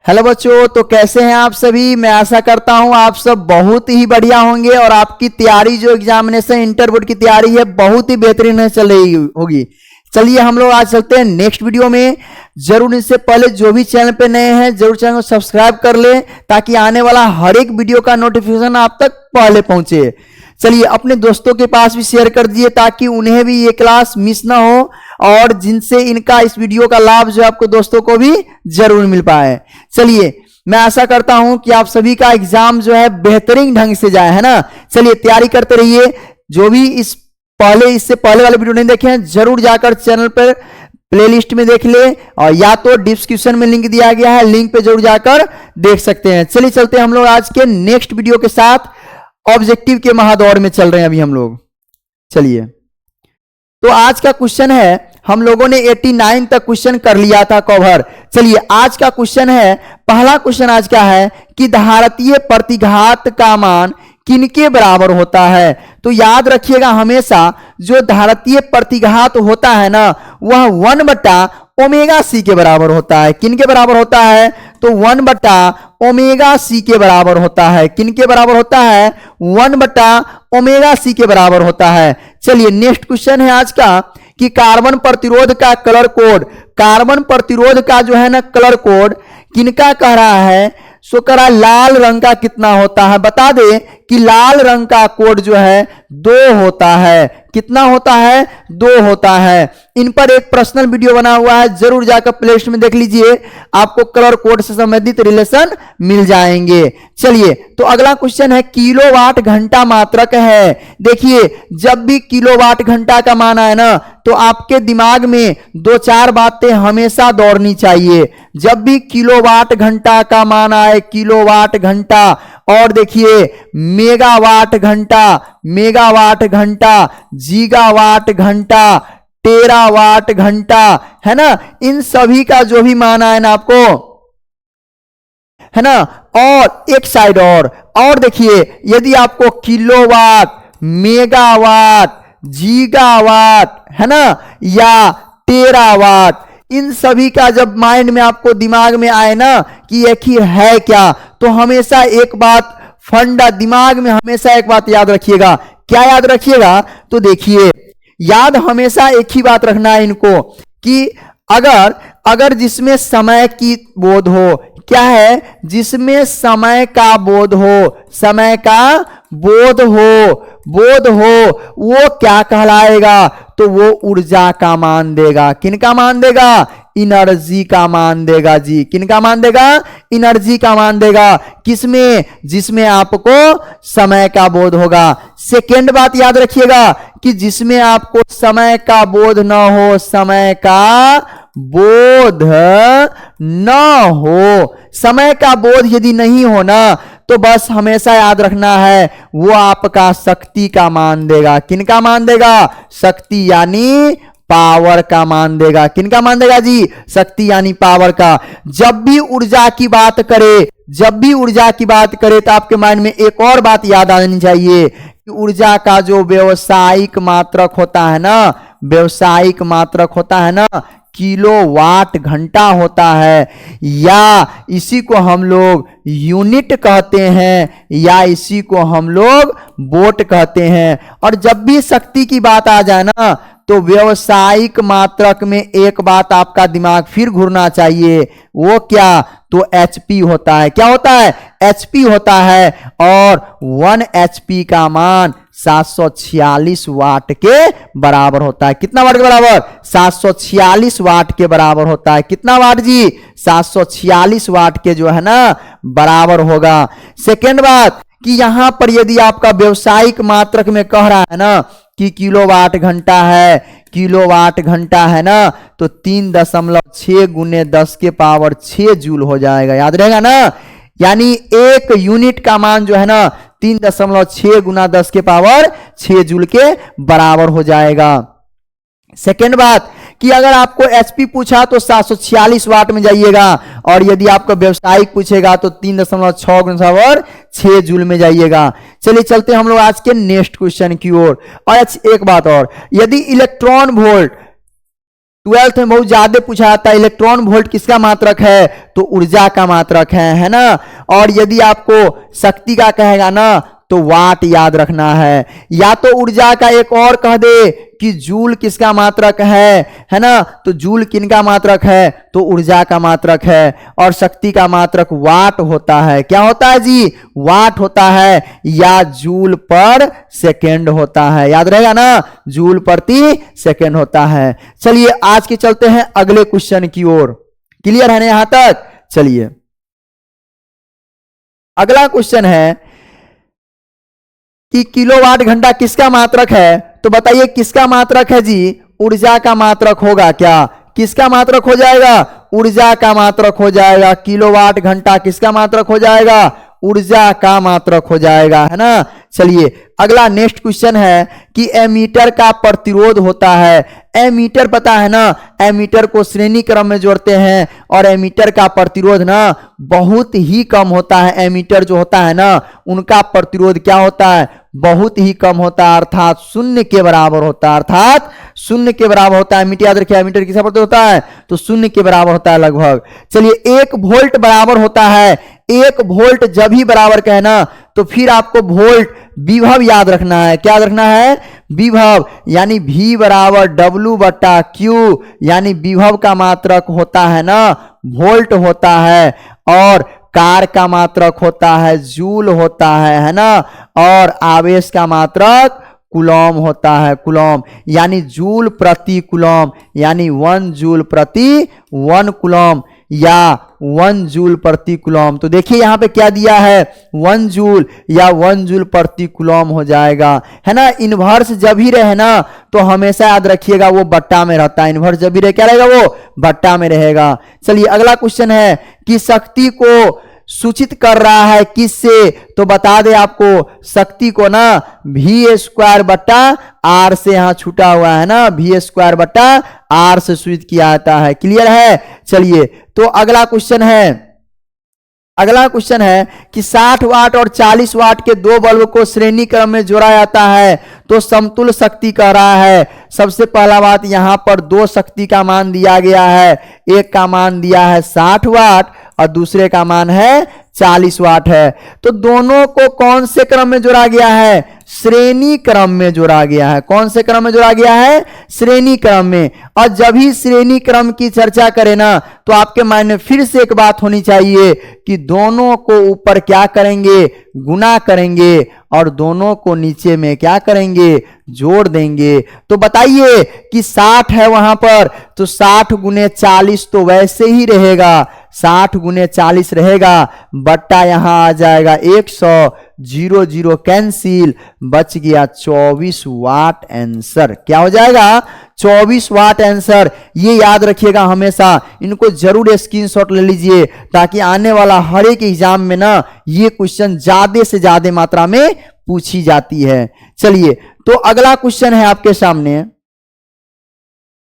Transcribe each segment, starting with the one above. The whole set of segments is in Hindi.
हेलो बच्चों, तो कैसे हैं आप सभी। मैं आशा करता हूं आप सब बहुत ही बढ़िया होंगे और आपकी तैयारी जो एग्जामिनेशन इंटर बोर्ड की तैयारी है बहुत ही बेहतरीन चल रही होगी। चलिए हम लोग आज चलते हैं नेक्स्ट वीडियो में। जरूर इससे पहले जो भी चैनल पे नए हैं जरूर चैनल को सब्सक्राइब कर लें ताकि आने वाला हर एक वीडियो का नोटिफिकेशन आप तक पहले पहुंचे। चलिए अपने दोस्तों के पास भी शेयर कर दिए ताकि उन्हें भी ये क्लास मिस ना हो और जिनसे इनका इस वीडियो का लाभ जो आपको दोस्तों को भी जरूर मिल पाए। चलिए मैं आशा करता हूं कि आप सभी का एग्जाम जो है बेहतरीन ढंग से जाए, है ना। चलिए तैयारी करते रहिए। जो भी इससे पहले वाले वीडियो नहीं देखे हैं जरूर जाकर चैनल पर प्लेलिस्ट में देख ले और या तो डिस्क्रिप्शन में लिंक दिया गया है, लिंक पे जरूर जाकर देख सकते हैं। चलिए चलते हैं हम लोग आज के नेक्स्ट वीडियो के साथ। ऑब्जेक्टिव के महादौर में चल रहे हैं अभी हम लोग। चलिए तो आज का क्वेश्चन है, हम लोगों ने 89 तक क्वेश्चन कर लिया था कवर। चलिए आज का क्वेश्चन है, पहला क्वेश्चन आज का है कि धारतीय प्रतिघात का मान किनके बराबर होता है। तो याद रखिएगा हमेशा जो धारतीय प्रतिघात होता है ना वह 1/ओमेगा c के बराबर होता है। किनके बराबर होता है? तो 1/ओमेगा c के बराबर होता है। किनके बराबर होता है? 1/ओमेगा c के बराबर होता है। चलिए नेक्स्ट क्वेश्चन है आज का कि कार्बन प्रतिरोध का कलर कोड, कार्बन प्रतिरोध का जो है ना कलर कोड किनका कह रहा है। सो करा लाल रंग का कितना होता है। बता दे कि लाल रंग का कोड जो है 2 होता है। कितना होता है? 2 होता है। इन पर एक पर्सनल वीडियो बना हुआ है, जरूर जाकर प्लेलिस्ट में देख लीजिए, आपको कलर कोड से संबंधित रिलेशन मिल जाएंगे। चलिए तो अगला क्वेश्चन है किलोवाट घंटा मात्रक है। देखिए जब भी किलोवाट घंटा का मान आए ना तो आपके दिमाग में 2-4 बातें हमेशा दौड़नी चाहिए। जब भी किलोवाट घंटा का मान आए, किलोवाट घंटा, और देखिए मेगावाट घंटा, मेगावाट घंटा, गीगावाट घंटा, टेरावाट घंटा, है ना, इन सभी का जो भी मान आए ना आपको, है ना। और एक साइड और देखिए यदि आपको किलोवाट, मेगावाट, गीगावाट, है ना, या टेरावाट, इन सभी का जब माइंड में आपको दिमाग में आए ना कि आखिर है क्या, तो हमेशा एक बात फंडा दिमाग में हमेशा एक बात याद रखिएगा। क्या याद रखिएगा? तो देखिए याद हमेशा एक ही बात रखना है इनको कि अगर जिसमें समय की बोध हो, क्या है, जिसमें समय का बोध हो, समय का बोध हो वो क्या कहलाएगा? तो वो ऊर्जा का मान देगा। किनका मान देगा? एनर्जी का मान देगा जी। किनका मान देगा? एनर्जी का मान देगा। किसमें? जिसमें आपको समय का बोध होगा। सेकेंड बात याद रखिएगा कि जिसमें आपको समय का बोध न हो, समय का बोध न हो, समय का बोध यदि नहीं हो ना तो बस हमेशा याद रखना है वो आपका शक्ति का मान देगा। किनका मान देगा? शक्ति यानी पावर का मान देगा। किनका मान देगा जी? शक्ति यानी पावर का। जब भी ऊर्जा की बात करे, जब भी ऊर्जा की बात करे तो आपके माइंड में एक और बात याद आनी चाहिए कि ऊर्जा का जो व्यवसायिक मात्रक होता है ना, व्यवसायिक मात्रक होता है ना, किलोवाट घंटा होता है, या इसी को हम लोग यूनिट कहते हैं, या इसी को हम लोग वोट कहते हैं। और जब भी शक्ति की बात आ जाए ना तो व्यवसायिक मात्रक में एक बात आपका दिमाग फिर घूरना चाहिए, वो क्या? तो एचपी होता है। क्या होता है? एचपी होता है। और 1 एचपी का मान 746 वाट के बराबर होता है। कितना वाट के बराबर? 746 वाट के बराबर होता है। कितना वाट जी? 746 वाट के जो है ना बराबर होगा। सेकेंड बात कि यहां पर यदि आपका व्यवसायिक मात्रक में कह रहा है ना कि किलोवाट घंटा है, किलोवाट घंटा है ना, तो 3.6 × 10⁶ जूल हो जाएगा। याद रहेगा ना, यानी एक यूनिट का मान जो है ना 3.6 × 10⁶ जूल के बराबर हो जाएगा। सेकेंड बात कि अगर आपको एचपी पूछा तो 746 वाट में जाइएगा, और यदि आपका व्यवसायिक पूछेगा तो 3.6 × 10⁶ जूल में जाइएगा। चलिए चलते हम लोग आज के नेक्स्ट क्वेश्चन की ओर। और एक बात और, यदि इलेक्ट्रॉन वोल्ट ट्वेल्थ में बहुत ज्यादा पूछा जाता है, इलेक्ट्रॉन वोल्ट किसका मात्रक है, तो ऊर्जा का मात्रक है ना। और यदि आपको शक्ति का कहेगा ना तो वाट याद रखना है, या तो ऊर्जा का एक और कह दे कि जूल किसका मात्रक है ना, तो जूल किनका मात्रक है, तो ऊर्जा का मात्रक है। और शक्ति का मात्रक वाट होता है, क्या होता है जी, वाट होता है, या जूल पर सेकेंड होता है, याद रहेगा ना, जूल प्रति सेकेंड होता है। चलिए आज के चलते हैं अगले क्वेश्चन की ओर, क्लियर है ना यहां तक। चलिए अगला क्वेश्चन है कि किलोवाट घंटा किसका मात्रक है, तो बताइए किसका मात्रक है जी, ऊर्जा का मात्रक होगा क्या, किसका मात्रक हो जाएगा, ऊर्जा का मात्रक हो जाएगा। किलोवाट घंटा किसका मात्रक हो जाएगा, ऊर्जा का मात्रक हो जाएगा, है ना। चलिए अगला नेक्स्ट क्वेश्चन है कि एमीटर का प्रतिरोध होता है। एमीटर पता है ना, एमीटर को श्रेणी क्रम में जोड़ते हैं और एमीटर का प्रतिरोध ना बहुत ही कम होता है। एमीटर जो होता है ना उनका प्रतिरोध क्या होता है, बहुत ही कम होता है, अर्थात शून्य के बराबर होता है, अर्थात शून्य के बराबर होता है। एमीटर याद रखिए, एमीटर किसका प्रतिरोध होता है, तो शून्य के बराबर होता है लगभग। चलिए 1 वोल्ट बराबर होता है, 1 वोल्ट जब ही बराबर कहना तो फिर आपको वोल्ट विभव याद रखना है, क्या याद रखना है, विभव, यानी V बराबर W बटा Q, यानी विभव का मात्रक होता है ना वोल्ट होता है, और कार का मात्रक होता है जूल होता है ना, और आवेश का मात्रक कूलॉम होता है, कूलॉम, यानी जूल प्रति कूलॉम, यानी 1 जूल प्रति 1 कूलॉम, या 1 जूल प्रति कूलॉम। तो देखिए यहां पे क्या दिया है, 1 जूल या 1 जूल प्रति कूलॉम हो जाएगा, है ना। इनवर्स जब ही रहे ना तो हमेशा याद रखिएगा वो बट्टा में रहता है, इनवर्स जब भी रहे क्या रहेगा, वो बट्टा में रहेगा। चलिए अगला क्वेश्चन है कि शक्ति को सूचित कर रहा है किससे, तो बता दे आपको शक्ति को ना V² बट्टा R से यहां छूटा हुआ है ना, V² बट्टा R से सूचित किया जाता है, क्लियर है। चलिए तो अगला क्वेश्चन है कि 60 वाट और 40 वाट के दो बल्ब को श्रेणी क्रम में जोड़ा जाता है तो समतुल्य शक्ति कह रहा है। सबसे पहला बात यहां पर दो शक्ति का मान दिया गया है, एक का मान दिया है 60 वाट और दूसरे का मान है 40 वाट है। तो दोनों को कौन से क्रम में जोड़ा गया है, श्रेणी क्रम में जोड़ा गया है। कौन से क्रम में जोड़ा गया है, श्रेणी क्रम में। और जब ही श्रेणी क्रम की चर्चा करें ना तो आपके माइंड में फिर से एक बात होनी चाहिए कि दोनों को ऊपर क्या करेंगे, गुना करेंगे, और दोनों को नीचे में क्या करेंगे, जोड़ देंगे। तो बताइए कि 60 है वहां पर, तो 60 गुने 40 तो वैसे ही रहेगा, 60 गुने 40 रहेगा, बट्टा यहां आ जाएगा 100, 0 0 कैंसिल, बच गया 24 वाट आंसर। क्या हो जाएगा, 24 वाट आंसर। ये याद रखिएगा हमेशा, इनको जरूर स्क्रीनशॉट ले लीजिए ताकि आने वाला हर एक एग्जाम में ना ये क्वेश्चन ज्यादा से ज्यादा मात्रा में पूछी जाती है। चलिए तो अगला क्वेश्चन है आपके सामने,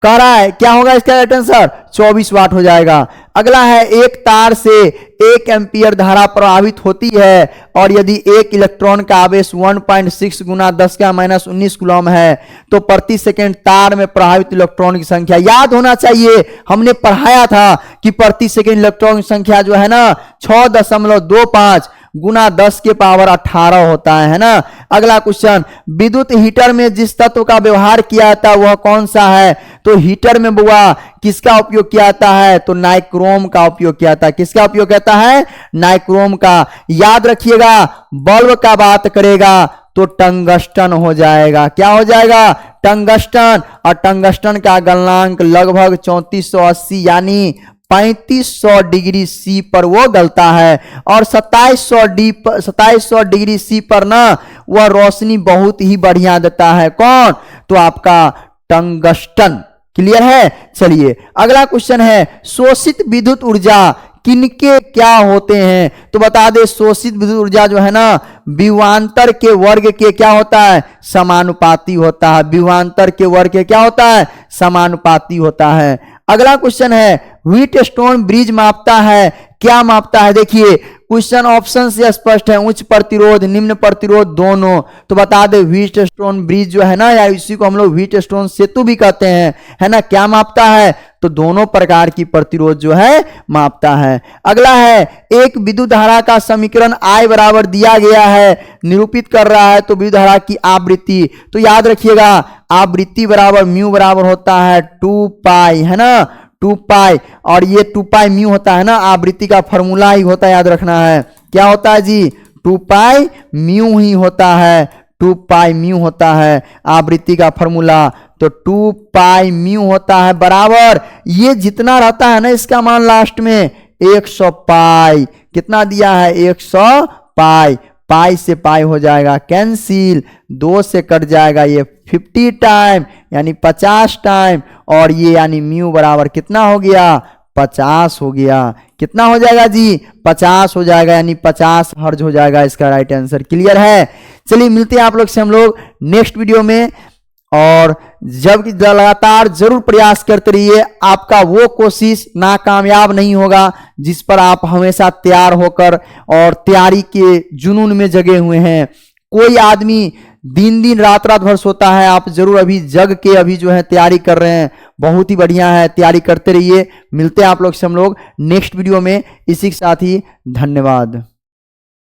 कह रहा है क्या होगा इसका राइट आंसर, 24 वाट हो जाएगा। अगला है एक तार से 1 एम्पियर धारा प्रवाहित होती है और यदि एक इलेक्ट्रॉन का आवेश 1.6 गुना 10⁻19 कूलम है तो प्रति सेकंड तार में प्रवाहित इलेक्ट्रॉन की संख्या, याद होना चाहिए हमने पढ़ाया था कि प्रति सेकंड इलेक्ट्रॉन की संख्या जो है ना 6.25 गुना 10 के पावर 18 होता है ना। अगला क्वेश्चन, विद्युत हीटर में जिस तत्व का व्यवहार किया जाता है वह कौन सा है, तो हीटर में बुआ किसका उपयोग किया जाता है, तो नाइक्रोम का उपयोग किया जाता है। किसका उपयोग कहता है, नाइक्रोम का। याद रखिएगा बल्ब का बात करेगा तो टंगस्टन हो जाएगा, क्या हो जाएगा, टंगस्टन। और टंगस्टन का गलनांक लगभग 3480 यानी 3500 डिग्री सी पर वो गलता है, और 2700 डिग्री सी पर ना वह रोशनी बहुत ही बढ़िया देता है। कौन, तो आपका टंगस्टन, क्लियर है। चलिए अगला क्वेश्चन है, शोषित विद्युत ऊर्जा किनके क्या होते हैं, तो बता दे शोषित विद्युत ऊर्जा जो है ना विभवांतर के वर्ग के क्या होता है, समानुपाती होता है। विभवांतर के वर्ग के क्या होता है, समानुपाती होता है। अगला क्वेश्चन है, व्हीट स्टोन ब्रिज मापता है, क्या मापता है? देखिए क्वेश्चन ऑप्शन से स्पष्ट है, उच्च प्रतिरोध निम्न प्रतिरोध दोनों। तो बता दे व्हीट स्टोन ब्रिज जो है ना, या इसी को हम लोग व्हीट स्टोन सेतु भी कहते हैं, है ना, क्या मापता है? तो दोनों प्रकार की प्रतिरोध जो है मापता है। अगला है एक विद्युत धारा का समीकरण I बराबर दिया गया है, निरूपित कर रहा है तो विद्युत धारा की आवृत्ति। तो याद रखिएगा आवृत्ति बराबर म्यू बराबर होता है 2 पाई, है ना, 2 पाई, और ये 2 पाई म्यू होता है ना, आवृत्ति का फॉर्मूला ही होता है, याद रखना है। क्या होता है जी? 2 पाई म्यू ही होता है, 2 पाई म्यू होता है आवृत्ति का फॉर्मूला। तो 2 पाई म्यू होता है बराबर, ये जितना रहता है ना इसका मान लास्ट में 100 पाई। कितना दिया है? 100 पाई। पाई से पाई हो जाएगा कैंसिल, 2 से कट जाएगा ये 50 टाइम यानी 50 टाइम, और ये यानी म्यू बराबर कितना हो गया? 50 हो गया। कितना हो जाएगा जी? 50 हो जाएगा, यानी 50 हर्ट्ज हो जाएगा इसका राइट आंसर। क्लियर है? चलिए मिलते हैं आप लोग से हम लोग नेक्स्ट वीडियो में, और जब लगातार जरूर प्रयास करते रहिए, आपका वो कोशिश नाकामयाब नहीं होगा जिस पर आप हमेशा तैयार होकर और तैयारी के जुनून में जगे हुए हैं। कोई आदमी दिन दिन रात रात भर सोता है, आप जरूर अभी जग के अभी जो है तैयारी कर रहे हैं, बहुत ही बढ़िया है, तैयारी करते रहिए। मिलते हैं आप लोग से हम लोग नेक्स्ट वीडियो में। इसी के साथ ही धन्यवाद।